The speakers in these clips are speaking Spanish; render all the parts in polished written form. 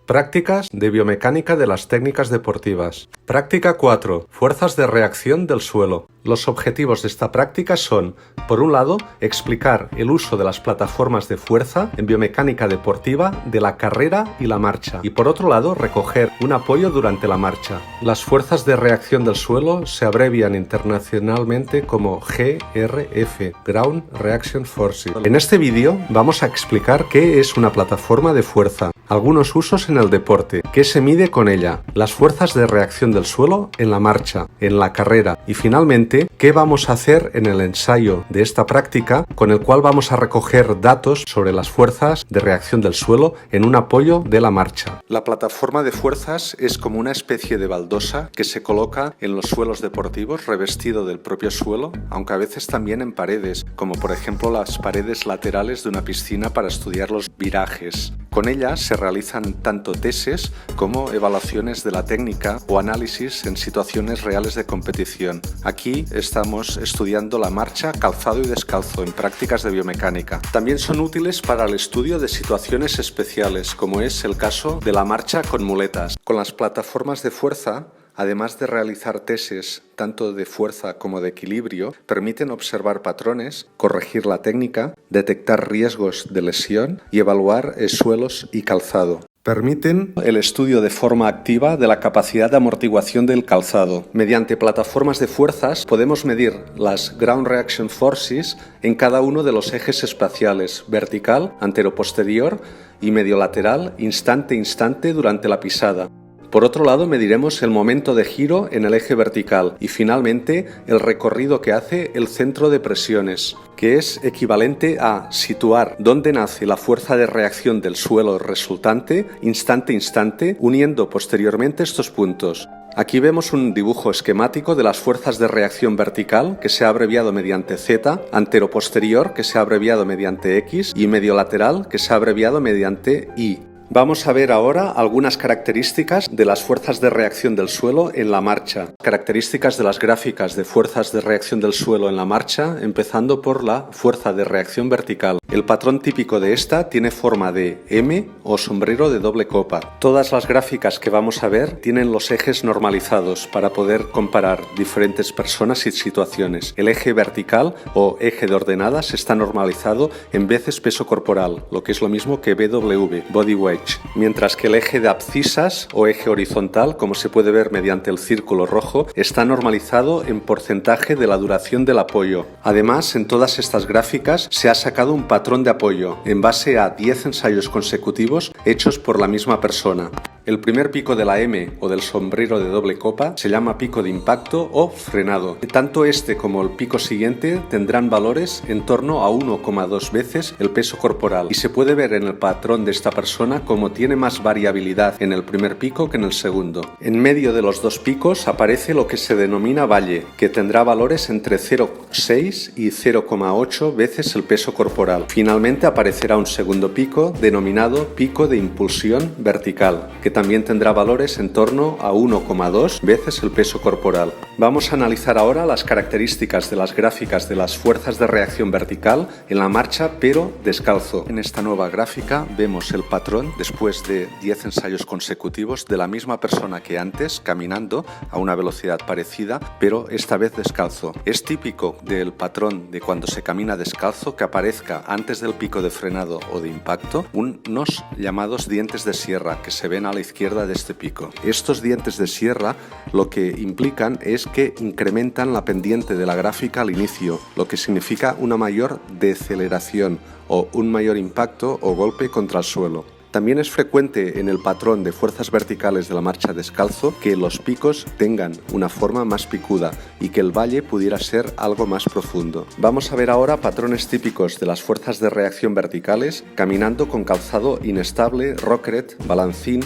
Prácticas de biomecánica de las técnicas deportivas. Práctica 4. Fuerzas de reacción del suelo. Los objetivos de esta práctica son, por un lado, explicar el uso de las plataformas de fuerza en biomecánica deportiva de la carrera y la marcha, y por otro lado, recoger un apoyo durante la marcha. Las fuerzas de reacción del suelo se abrevian internacionalmente como GRF, Ground Reaction Forces. En este vídeo vamos a explicar qué es una plataforma de fuerza, algunos usos en el deporte, qué se mide con ella, las fuerzas de reacción del suelo en la marcha, en la carrera y finalmente qué vamos a hacer en el ensayo de esta práctica con el cual vamos a recoger datos sobre las fuerzas de reacción del suelo en un apoyo de la marcha. La plataforma de fuerzas es como una especie de baldosa que se coloca en los suelos deportivos revestido del propio suelo, aunque a veces también en paredes, como por ejemplo las paredes laterales de una piscina para estudiar los virajes. Con ella se realizan tanto tests como evaluaciones de la técnica o análisis en situaciones reales de competición. Aquí estamos estudiando la marcha, calzado y descalzo en prácticas de biomecánica. También son útiles para el estudio de situaciones especiales, como es el caso de la marcha con muletas. Con las plataformas de fuerza, además de realizar tests tanto de fuerza como de equilibrio, permiten observar patrones, corregir la técnica, detectar riesgos de lesión y evaluar suelos y calzado. Permiten el estudio de forma activa de la capacidad de amortiguación del calzado. Mediante plataformas de fuerzas podemos medir las Ground Reaction Forces en cada uno de los ejes espaciales, vertical, antero-posterior y medio-lateral, instante durante la pisada. Por otro lado, mediremos el momento de giro en el eje vertical y finalmente el recorrido que hace el centro de presiones, que es equivalente a situar dónde nace la fuerza de reacción del suelo resultante instante, uniendo posteriormente estos puntos. Aquí vemos un dibujo esquemático de las fuerzas de reacción vertical, que se ha abreviado mediante Z, antero-posterior, que se ha abreviado mediante X, y medio-lateral, que se ha abreviado mediante Y. Vamos a ver ahora algunas características de las fuerzas de reacción del suelo en la marcha. Características de las gráficas de fuerzas de reacción del suelo en la marcha, empezando por la fuerza de reacción vertical. El patrón típico de esta tiene forma de M o sombrero de doble copa. Todas las gráficas que vamos a ver tienen los ejes normalizados para poder comparar diferentes personas y situaciones. El eje vertical o eje de ordenadas está normalizado en veces peso corporal, lo que es lo mismo que BW, body weight. Mientras que el eje de abscisas o eje horizontal, como se puede ver mediante el círculo rojo, está normalizado en porcentaje de la duración del apoyo. Además, en todas estas gráficas se ha sacado un patrón de apoyo en base a 10 ensayos consecutivos hechos por la misma persona. El primer pico de la M o del sombrero de doble copa se llama pico de impacto o frenado. Tanto este como el pico siguiente tendrán valores en torno a 1,2 veces el peso corporal y se puede ver en el patrón de esta persona como tiene más variabilidad en el primer pico que en el segundo. En medio de los dos picos aparece lo que se denomina valle, que tendrá valores entre 0,6 y 0,8 veces el peso corporal. Finalmente aparecerá un segundo pico denominado pico de impulsión vertical, que también tendrá valores en torno a 1,2 veces el peso corporal. Vamos a analizar ahora las características de las gráficas de las fuerzas de reacción vertical en la marcha pero descalzo. En esta nueva gráfica vemos el patrón después de 10 ensayos consecutivos de la misma persona que antes, caminando a una velocidad parecida, pero esta vez descalzo. Es típico del patrón de cuando se camina descalzo que aparezca antes del pico de frenado o de impacto unos llamados dientes de sierra que se ven a la izquierda de este pico. Estos dientes de sierra lo que implican es que incrementan la pendiente de la gráfica al inicio, lo que significa una mayor deceleración o un mayor impacto o golpe contra el suelo. También es frecuente en el patrón de fuerzas verticales de la marcha descalzo que los picos tengan una forma más picuda y que el valle pudiera ser algo más profundo. Vamos a ver ahora patrones típicos de las fuerzas de reacción verticales caminando con calzado inestable, rockeret, balancín,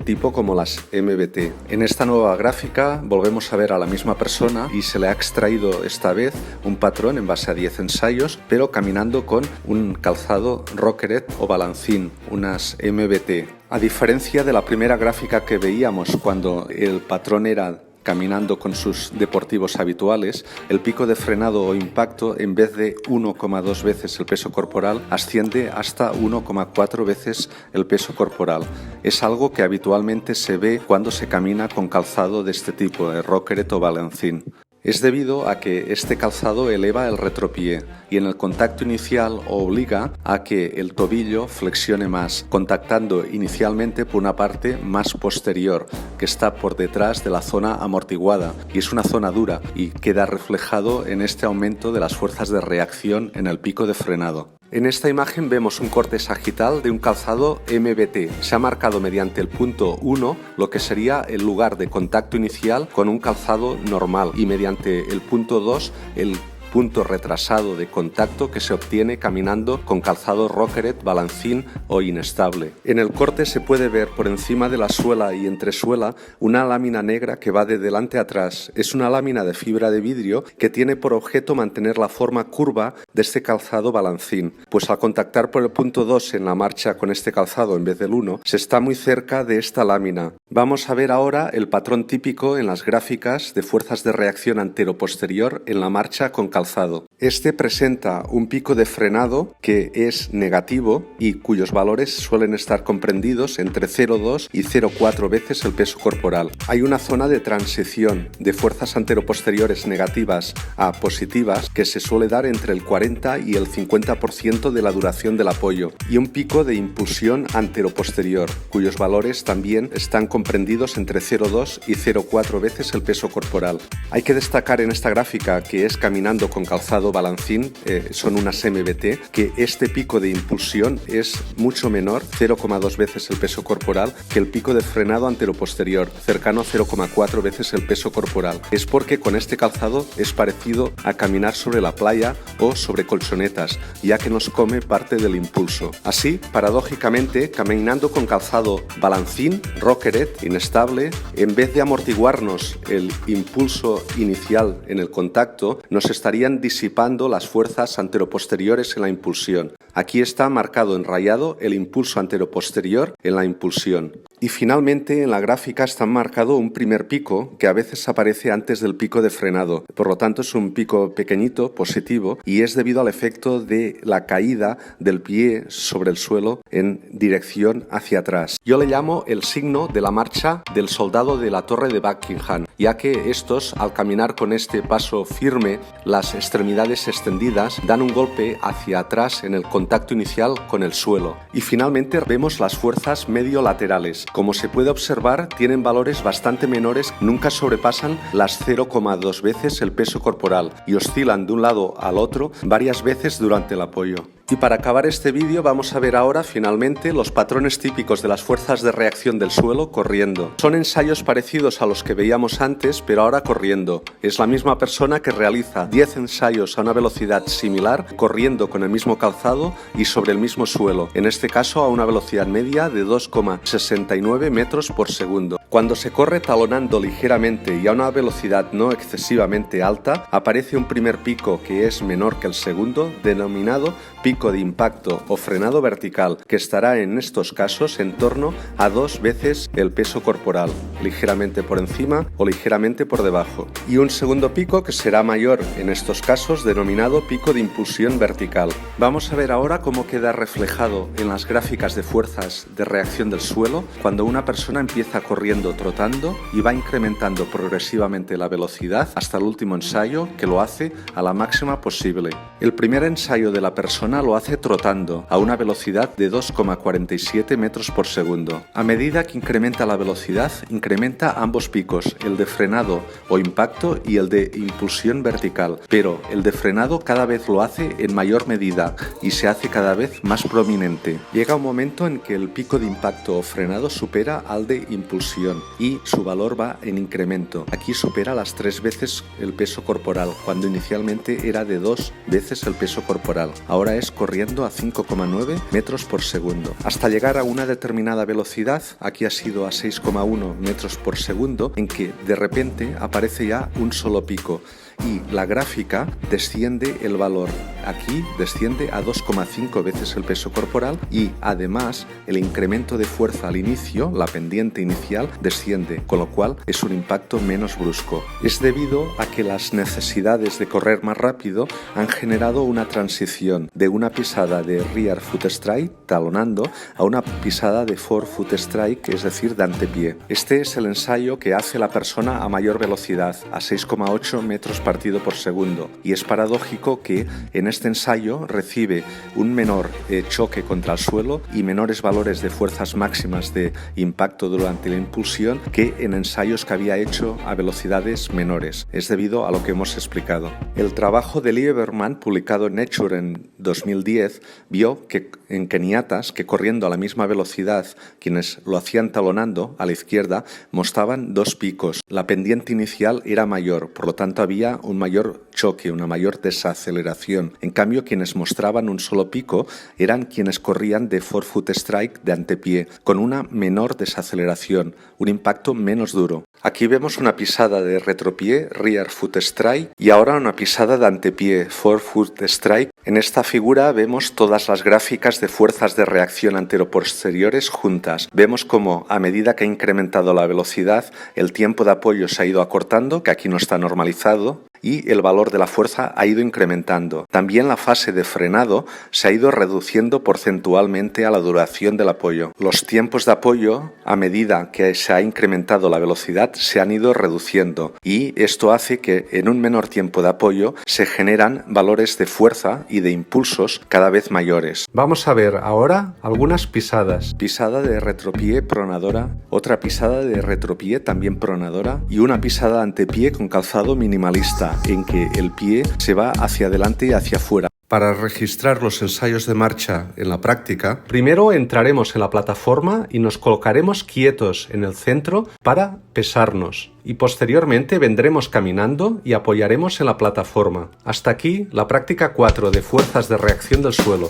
tipo como las MBT. En esta nueva gráfica volvemos a ver a la misma persona y se le ha extraído esta vez un patrón en base a 10 ensayos, pero caminando con un calzado rockeret o balancín, unas MBT. A diferencia de la primera gráfica que veíamos cuando el patrón era caminando con sus deportivos habituales, el pico de frenado o impacto, en vez de 1,2 veces el peso corporal, asciende hasta 1,4 veces el peso corporal. Es algo que habitualmente se ve cuando se camina con calzado de este tipo, de Rockeret o Balancín. Es debido a que este calzado eleva el retropié y en el contacto inicial obliga a que el tobillo flexione más, contactando inicialmente por una parte más posterior, que está por detrás de la zona amortiguada, y es una zona dura y queda reflejado en este aumento de las fuerzas de reacción en el pico de frenado. En esta imagen vemos un corte sagital de un calzado MBT. Se ha marcado mediante el punto 1 lo que sería el lugar de contacto inicial con un calzado normal y mediante el punto 2 el punto retrasado de contacto que se obtiene caminando con calzado Rockeret, Balancín o inestable. En el corte se puede ver por encima de la suela y entresuela una lámina negra que va de delante a atrás. Es una lámina de fibra de vidrio que tiene por objeto mantener la forma curva de este calzado Balancín, pues al contactar por el punto 2 en la marcha con este calzado en vez del 1, se está muy cerca de esta lámina. Vamos a ver ahora el patrón típico en las gráficas de fuerzas de reacción antero-posterior en la marcha con calzado. Este presenta un pico de frenado que es negativo y cuyos valores suelen estar comprendidos entre 0,2 y 0,4 veces el peso corporal. Hay una zona de transición de fuerzas anteroposteriores negativas a positivas que se suele dar entre el 40 y el 50% de la duración del apoyo y un pico de impulsión anteroposterior cuyos valores también están comprendidos entre 0,2 y 0,4 veces el peso corporal. Hay que destacar en esta gráfica, que es caminando con calzado Balancín, son unas MBT, que este pico de impulsión es mucho menor, 0,2 veces el peso corporal, que el pico de frenado anteroposterior, cercano a 0,4 veces el peso corporal. Es porque con este calzado es parecido a caminar sobre la playa o sobre colchonetas, ya que nos come parte del impulso. Así, paradójicamente, caminando con calzado Balancín, Rockeret, inestable, en vez de amortiguarnos el impulso inicial en el contacto, nos estarían disipando las fuerzas anteroposteriores en la impulsión. Aquí está marcado en rayado el impulso anteroposterior en la impulsión. Y finalmente en la gráfica está marcado un primer pico que a veces aparece antes del pico de frenado. Por lo tanto es un pico pequeñito, positivo, y es debido al efecto de la caída del pie sobre el suelo en dirección hacia atrás. Yo le llamo el signo de la marcha del soldado de la Torre de Buckingham, ya que estos, al caminar con este paso firme, las extremidades extendidas, dan un golpe hacia atrás en el contacto inicial con el suelo. Y finalmente vemos las fuerzas medio-laterales. Como se puede observar, tienen valores bastante menores, nunca sobrepasan las 0,2 veces el peso corporal y oscilan de un lado al otro varias veces durante el apoyo. Y para acabar este vídeo vamos a ver ahora finalmente los patrones típicos de las fuerzas de reacción del suelo corriendo. Son ensayos parecidos a los que veíamos antes, pero ahora corriendo. Es la misma persona que realiza 10 ensayos a una velocidad similar, corriendo con el mismo calzado y sobre el mismo suelo, en este caso a una velocidad media de 2,69 metros por segundo. Cuando se corre talonando ligeramente y a una velocidad no excesivamente alta, aparece un primer pico que es menor que el segundo, denominado pico de impacto o frenado vertical, que estará en estos casos en torno a 2 veces el peso corporal, ligeramente por encima o ligeramente por debajo. Y un segundo pico que será mayor en estos casos, denominado pico de impulsión vertical. Vamos a ver ahora cómo queda reflejado en las gráficas de fuerzas de reacción del suelo cuando una persona empieza corriendo trotando y va incrementando progresivamente la velocidad hasta el último ensayo, que lo hace a la máxima posible. El primer ensayo de la persona lo hace trotando a una velocidad de 2,47 metros por segundo. A medida que incrementa la velocidad, incrementa ambos picos, el de frenado o impacto y el de impulsión vertical, pero el de frenado cada vez lo hace en mayor medida y se hace cada vez más prominente. Llega un momento en que el pico de impacto o frenado supera al de impulsión y su valor va en incremento. Aquí supera las 3 veces el peso corporal, cuando inicialmente era de 2 veces el peso corporal. Ahora es corriendo a 5,9 metros por segundo. Hasta llegar a una determinada velocidad, aquí ha sido a 6,1 metros por segundo, en que de repente aparece ya un solo pico. y la gráfica desciende el valor. Aquí desciende a 2,5 veces el peso corporal y además el incremento de fuerza al inicio, la pendiente inicial, desciende, con lo cual es un impacto menos brusco. Es debido a que las necesidades de correr más rápido han generado una transición de una pisada de rear foot strike, talonando, a una pisada de forefoot strike, es decir, de antepié. Este es el ensayo que hace la persona a mayor velocidad, a 6,8 metros partido por segundo, y es paradójico que en este ensayo recibe un menor choque contra el suelo y menores valores de fuerzas máximas de impacto durante la impulsión que en ensayos que había hecho a velocidades menores. Es debido a lo que hemos explicado. El trabajo de Lieberman, publicado en Nature en 2010, vio que en keniatas que corriendo a la misma velocidad, quienes lo hacían talonando a la izquierda, mostraban dos picos. La pendiente inicial era mayor, por lo tanto había un mayor choque, una mayor desaceleración. En cambio, quienes mostraban un solo pico eran quienes corrían de forefoot strike, de antepié, con una menor desaceleración, un impacto menos duro. Aquí vemos una pisada de retropié, rear foot strike, y ahora una pisada de antepié, forefoot strike. En esta figura vemos todas las gráficas de fuerzas de reacción anteroposteriores juntas. Vemos cómo a medida que ha incrementado la velocidad, el tiempo de apoyo se ha ido acortando, que aquí no está normalizado, y el valor de la fuerza ha ido incrementando. También la fase de frenado se ha ido reduciendo porcentualmente a la duración del apoyo. Los tiempos de apoyo, a medida que se ha incrementado la velocidad, se han ido reduciendo, y esto hace que en un menor tiempo de apoyo se generan valores de fuerza y de impulsos cada vez mayores. Vamos a ver ahora algunas pisadas. Pisada de retropié pronadora, otra pisada de retropié también pronadora y una pisada de antepié con calzado minimalista, en que el pie se va hacia adelante y hacia afuera. Para registrar los ensayos de marcha en la práctica, primero entraremos en la plataforma y nos colocaremos quietos en el centro para pesarnos. Y posteriormente vendremos caminando y apoyaremos en la plataforma. Hasta aquí la práctica 4 de fuerzas de reacción del suelo.